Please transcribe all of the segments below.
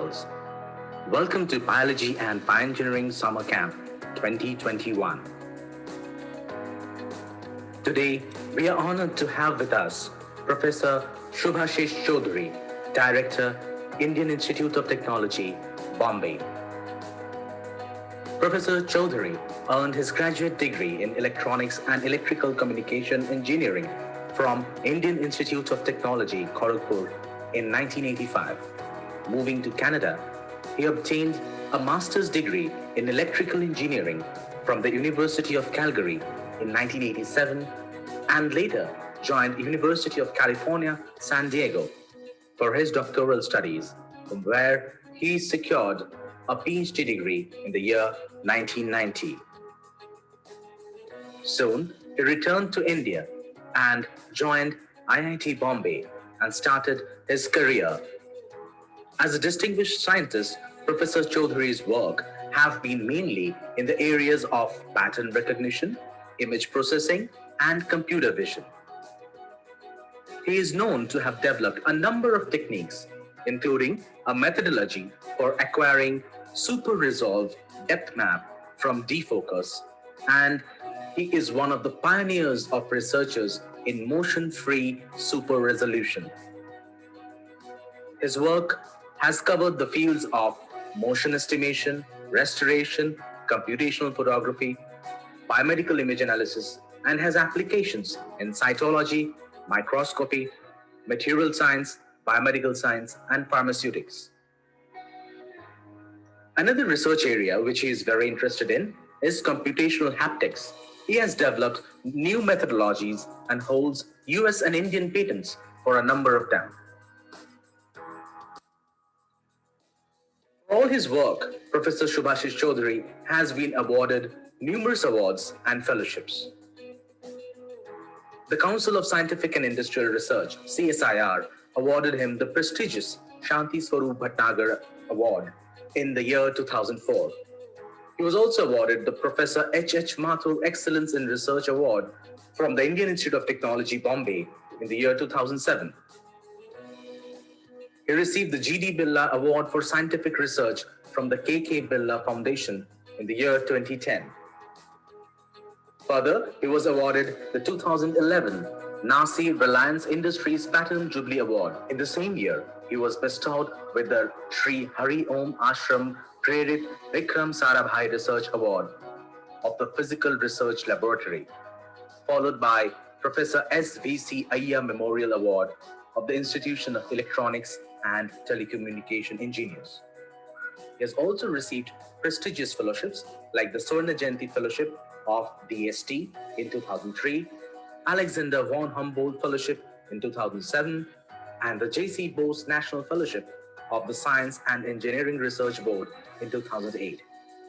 girls. Welcome to Biology and Bioengineering Summer Camp 2021. Today, we are honored to have with us Professor Subhashish Choudhury, Director, Indian Institute of Technology, Bombay. Professor Choudhury earned his graduate degree in Electronics and Electrical Communication Engineering from Indian Institute of Technology, Kharagpur in 1985. Moving to Canada, he obtained a master's degree in Electrical Engineering from the University of Calgary in 1987 and later joined University of California, San Diego for his doctoral studies, from where he secured a PhD degree in the year 1990. Soon, he returned to India and joined IIT Bombay and started his career. As a distinguished scientist, Professor Choudhury's work have been mainly in the areas of pattern recognition, image processing, and computer vision. He is known to have developed a number of techniques, including a methodology for acquiring super resolve depth map from defocus, and he is one of the pioneers of researchers in motion-free super resolution. His work has covered the fields of motion estimation, restoration, computational photography, biomedical image analysis, and has applications in cytology, microscopy, material science, biomedical science, and pharmaceutics. Another research area which he is very interested in is computational haptics. He has developed new methodologies and holds US and Indian patents for a number of them. For all his work, Professor Subhashish Choudhury has been awarded numerous awards and fellowships. The Council of Scientific and Industrial Research, CSIR, awarded him the prestigious Shanti Swarup Bhatnagar Award in the year 2004. He was also awarded the Professor H.H. Mathur Excellence in Research Award from the Indian Institute of Technology, Bombay in the year 2007. He received the G.D. Birla Award for Scientific Research from the K.K. Birla Foundation in the year 2010. Further, he was awarded the 2011 Nasi Reliance Industries Platinum Jubilee Award. In the same year, he was bestowed with the Sri Hari Om Ashram Prerit Vikram Sarabhai Research Award of the Physical Research Laboratory, followed by Professor S.V.C. Ayyar Memorial Award of the Institution of Electronics and Telecommunication Engineers. He has also received prestigious fellowships like the Swarna Jayanti Fellowship of DST in 2003, Alexander von Humboldt Fellowship in 2007, and the J.C. Bose National Fellowship of the Science and Engineering Research Board in 2008.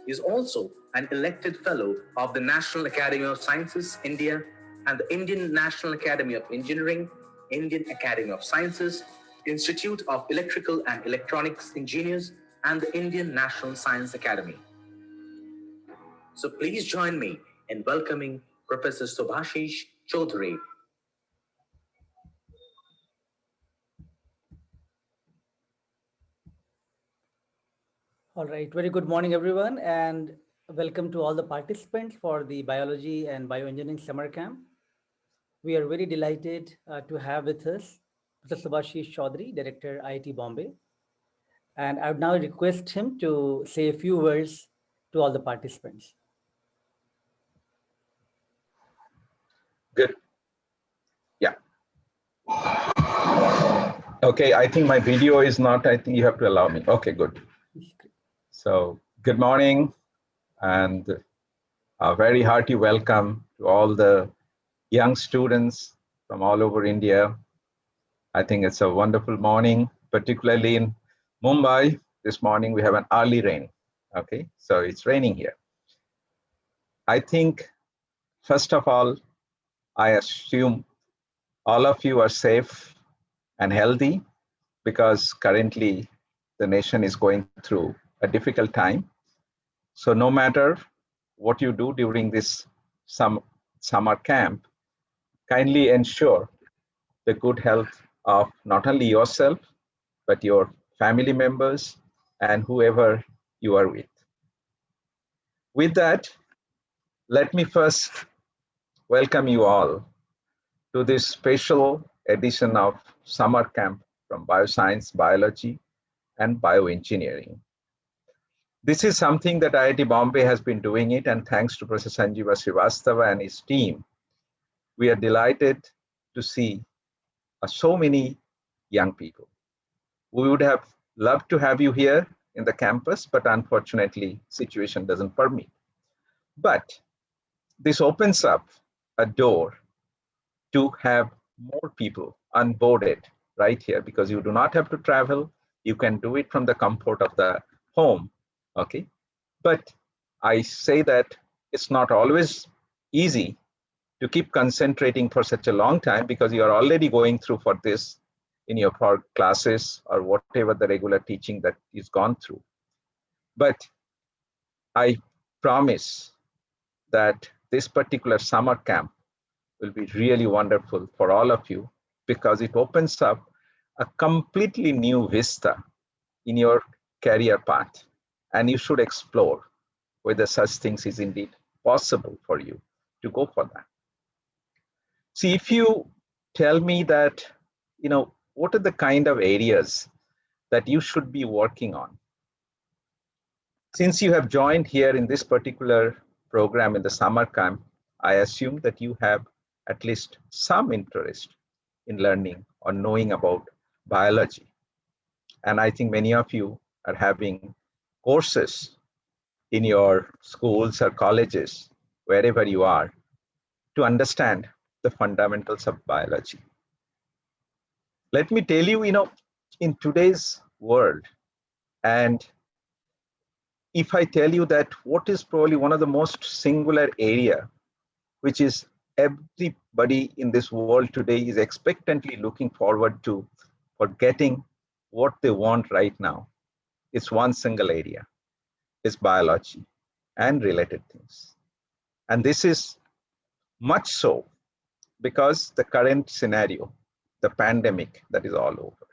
He is also an elected fellow of the National Academy of Sciences, India, and the Indian National Academy of Engineering, Indian Academy of Sciences, Institute of Electrical and Electronics Engineers, and the Indian National Science Academy. So please join me in welcoming Professor Subhashish Choudhury. All right, very good morning, everyone, and welcome to all the participants for the Biology and Bioengineering Summer Camp. We are very delighted to have with us Professor Subhashish Choudhury, Director, IIT Bombay. And I would now request him to say a few words to all the participants. Good. Yeah. Okay, I think my video is not, I think you have to allow me. Okay, good. So good morning and a very hearty welcome to all the young students from all over India. I think it's a wonderful morning, particularly in Mumbai. This morning we have an early rain. Okay, so it's raining here. I think, first of all, I assume all of you are safe and healthy because currently the nation is going through a difficult time. So no matter what you do during this summer camp, kindly ensure the good health of not only yourself, but your family members and whoever you are with. With that, let me first welcome you all to this special edition of Summer Camp from Bioscience, Biology, and Bioengineering. This is something that IIT Bombay has been doing it, and thanks to Professor Sanjeeva Srivastava and his team, we are delighted to see so many young people. We would have loved to have you here in the campus, but unfortunately, situation doesn't permit. But this opens up a door to have more people onboarded right here, because you do not have to travel. You can do it from the comfort of the home, okay? But I say that it's not always easy to keep concentrating for such a long time, because you are already going through for this in your classes or whatever the regular teaching that is gone through. But I promise that this particular summer camp will be really wonderful for all of you, because it opens up a completely new vista in your career path, and you should explore whether such things is indeed possible for you to go for that. See, if you tell me that, what are the kind of areas that you should be working on? Since you have joined here in this particular program in the summer camp, I assume that you have at least some interest in learning or knowing about biology. And I think many of you are having courses in your schools or colleges, wherever you are, to understand the fundamentals of biology. Let me tell you, in today's world, and if I tell you that what is probably one of the most singular area, which is everybody in this world today is expectantly looking forward to for getting what they want right now, it's one single area, is biology and related things. And this is much so because the current scenario, the pandemic that is all over.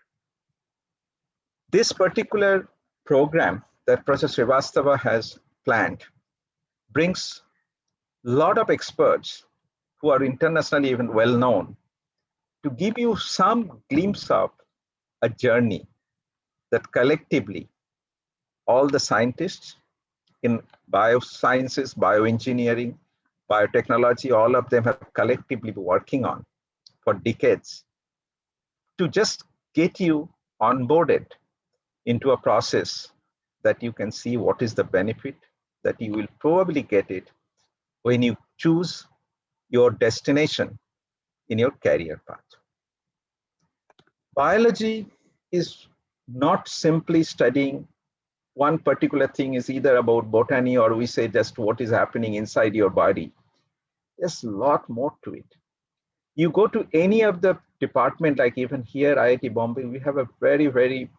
This particular program that Professor Srivastava has planned brings a lot of experts who are internationally even well known to give you some glimpse of a journey that collectively all the scientists in biosciences, bioengineering, biotechnology, all of them have collectively been working on for decades to just get you onboarded into a process that you can see what is the benefit that you will probably get it when you choose your destination in your career path. Biology is not simply studying one particular thing, is either about botany or we say just what is happening inside your body. There's a lot more to it. You go to any of the department, like even here, IIT Bombay, we have a very, very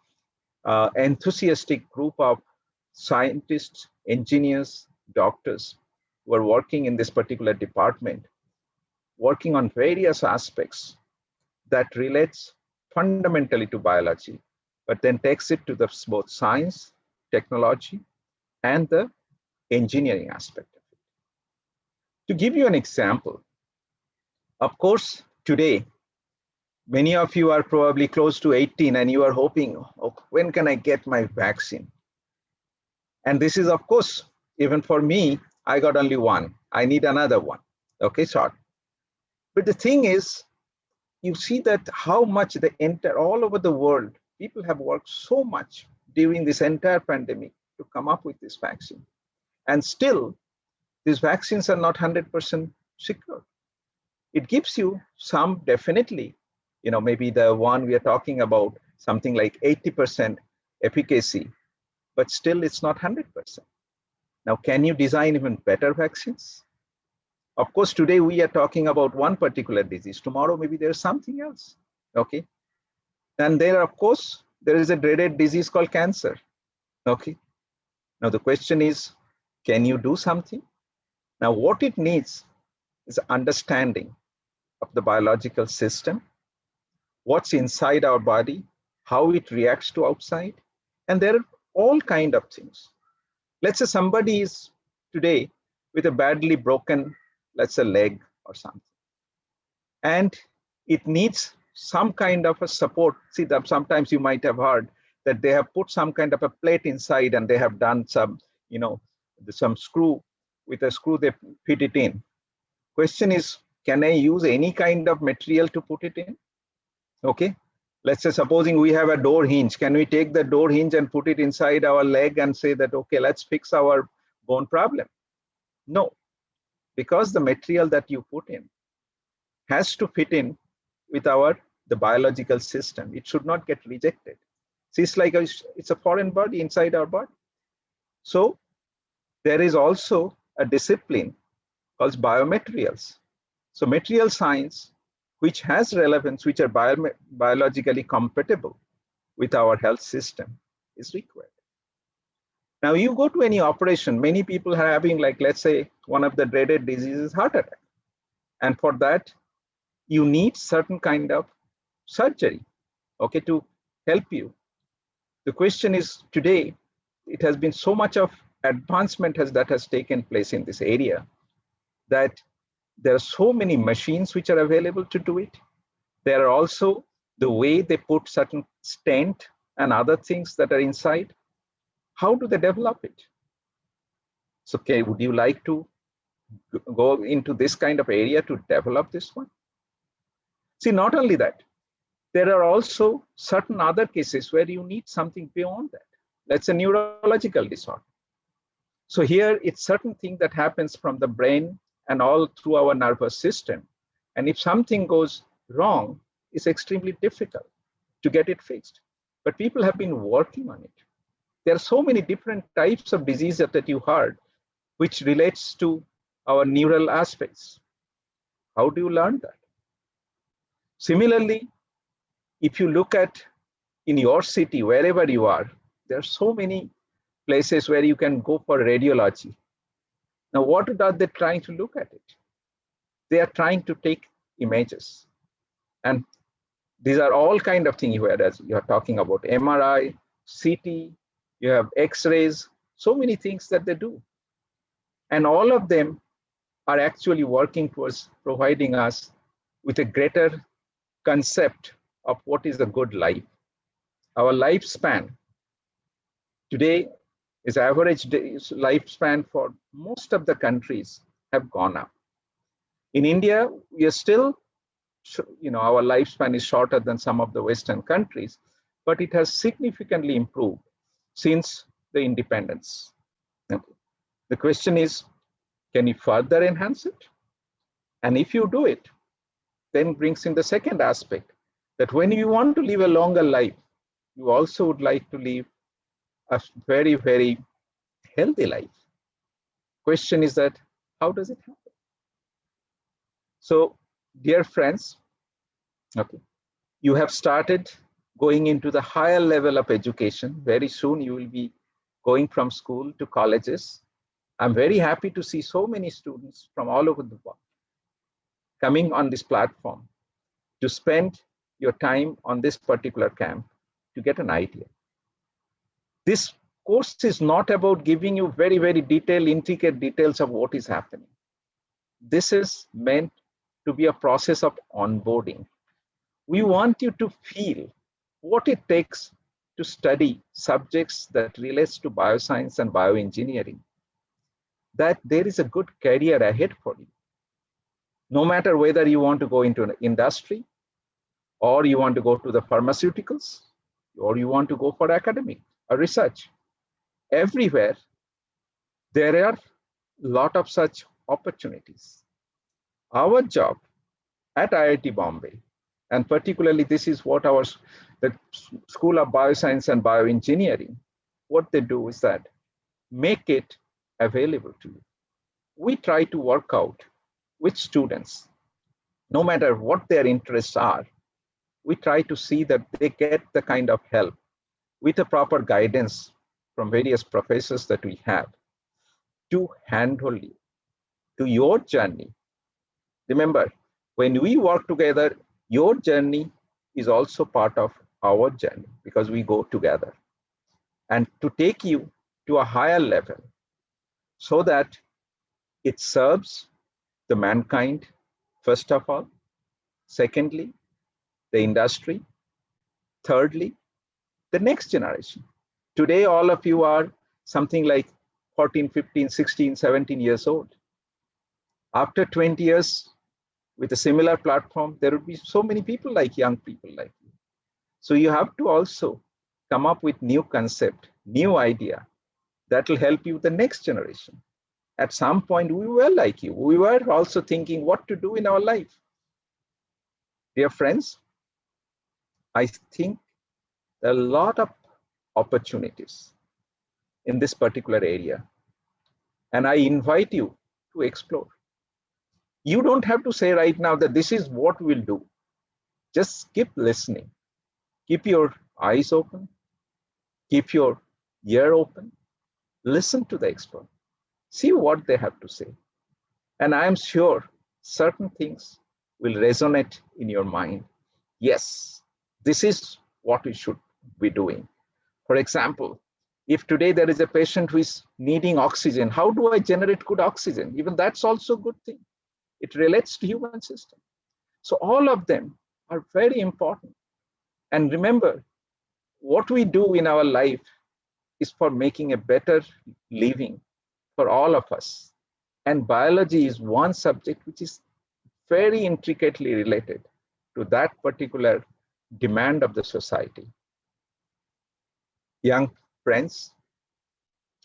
enthusiastic group of scientists, engineers, doctors who are working in this particular department, working on various aspects that relates fundamentally to biology, but then takes it to the both science, technology, and the engineering aspect of it. To give you an example, of course, today, many of you are probably close to 18 and you are hoping, oh, when can I get my vaccine? And this is, of course, even for me, I got only one. I need another one. Okay, sorry. But the thing is, you see that how much all over the world, people have worked so much during this entire pandemic to come up with this vaccine. And still, these vaccines are not 100% secure. It gives you some definitely, maybe the one we are talking about, something like 80% efficacy, but still it's not 100%. Now, can you design even better vaccines? Of course, today we are talking about one particular disease. Tomorrow, maybe there's something else, okay? And there, of course, there is a dreaded disease called cancer, okay? Now, the question is, can you do something? Now, what it needs is understanding of the biological system, what's inside our body, how it reacts to outside. And there are all kind of things. Let's say somebody is today with a badly broken, let's say, leg or something, and it needs some kind of a support. See, that sometimes you might have heard that they have put some kind of a plate inside and they have done some, some screw. With a screw they fit it in. Question is, can I use any kind of material to put it in? Okay, let's say supposing we have a door hinge, can we take the door hinge and put it inside our leg and say that, okay, let's fix our bone problem? No, because the material that you put in has to fit in with the biological system. It should not get rejected. See, it's a foreign body inside our body. So there is also a discipline called biomaterials. So material science, which has relevance, which are biologically compatible with our health system, is required. Now you go to any operation, many people are having, like, let's say, one of the dreaded diseases, heart attack. And for that, you need certain kind of surgery, okay, to help you. The question is, today, it has been so much of advancement that has taken place in this area that there are so many machines which are available to do it. There are also the way they put certain stent and other things that are inside. How do they develop it? So, okay, would you like to go into this kind of area to develop this one? See, not only that, there are also certain other cases where you need something beyond that. That's a neurological disorder. So here it's certain thing that happens from the brain and all through our nervous system. And if something goes wrong, it's extremely difficult to get it fixed. But people have been working on it. There are so many different types of diseases that you heard, which relates to our neural aspects. How do you learn that? Similarly, if you look at in your city, wherever you are, there are so many places where you can go for radiology. Now, what are they trying to look at it? They are trying to take images. And these are all kind of things, whereas you are talking about MRI, CT, you have X-rays, so many things that they do. And all of them are actually working towards providing us with a greater concept of what is a good life. Our lifespan today is average lifespan for most of the countries have gone up. In India, we are still, our lifespan is shorter than some of the Western countries, but it has significantly improved since the independence. The question is, can you further enhance it? And if you do it, then brings in the second aspect, that when you want to live a longer life, you also would like to live a very, very healthy life. Question is that, how does it happen? So, dear friends, okay, you have started going into the higher level of education. Very soon you will be going from school to colleges. I'm very happy to see so many students from all over the world coming on this platform to spend your time on this particular camp to get an idea. This course is not about giving you very, very detailed, intricate details of what is happening. This is meant to be a process of onboarding. We want you to feel what it takes to study subjects that relates to bioscience and bioengineering, that there is a good career ahead for you. No matter whether you want to go into an industry, or you want to go to the pharmaceuticals, or you want to go for academic or research, everywhere there are a lot of such opportunities. Our job at IIT Bombay, and particularly this is what the School of Bioscience and Bioengineering, what they do is that make it available to you. We try to work out with students, no matter what their interests are, we try to see that they get the kind of help with the proper guidance from various professors that we have to handhold you to your journey. Remember, when we work together, your journey is also part of our journey because we go together. and to take you to a higher level so that it serves the mankind, first of all, secondly, the industry, thirdly, the next generation. Today, all of you are something like 14, 15, 16, 17 years old. After 20 years, with a similar platform, there would be so many people like young people like you. So you have to also come up with new concept, new idea that will help you the next generation. At some point, we were like you. We were also thinking what to do in our life. Dear friends, I think there are a lot of opportunities in this particular area. And I invite you to explore. You don't have to say right now that this is what we'll do. Just keep listening. Keep your eyes open. Keep your ear open. Listen to the expert. See what they have to say. And I am sure certain things will resonate in your mind. Yes, this is what we should be doing. For example, if today there is a patient who is needing oxygen, how do I generate good oxygen? Even that's also a good thing. It relates to human system. So all of them are very important. And remember, what we do in our life is for making a better living for all of us. And biology is one subject which is very intricately related to that particular demand of the society. Young friends,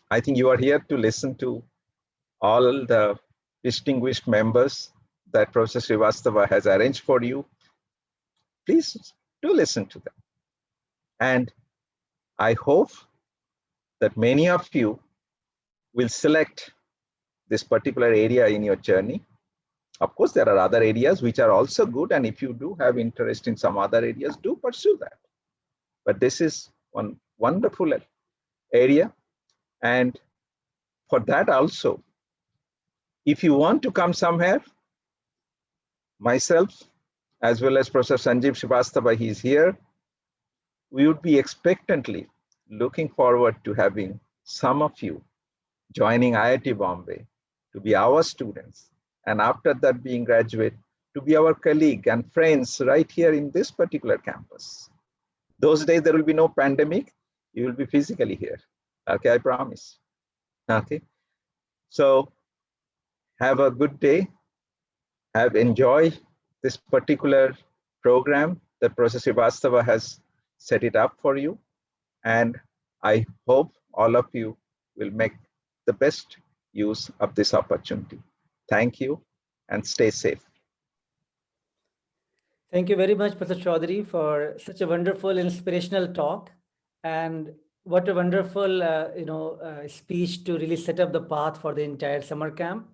I think you are here to listen to all the distinguished members that Professor Srivastava has arranged for you. Please do listen to them. And I hope that many of you will select this particular area in your journey. Of course, there are other areas which are also good. And if you do have interest in some other areas, do pursue that. But this is one wonderful area. And for that also, if you want to come somewhere, myself, as well as Professor Sanjeev Srivastava, he's here, we would be expectantly looking forward to having some of you joining IIT Bombay to be our students. And after that being graduate, to be our colleague and friends right here in this particular campus. Those days, there will be no pandemic. You will be physically here. Okay, I promise. Okay. So have a good day. Enjoy this particular program that Professor Srivastava has set it up for you. And I hope all of you will make the best use of this opportunity. Thank you and stay safe. Thank you very much, Professor Chaudhary, for such a wonderful, inspirational talk. And what a wonderful, speech to really set up the path for the entire summer camp,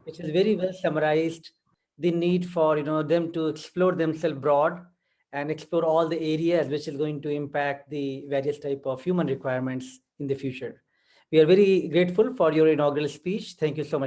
which is very well summarized the need for, them to explore themselves broad and explore all the areas which is going to impact the various type of human requirements in the future. We are very grateful for your inaugural speech. Thank you so much.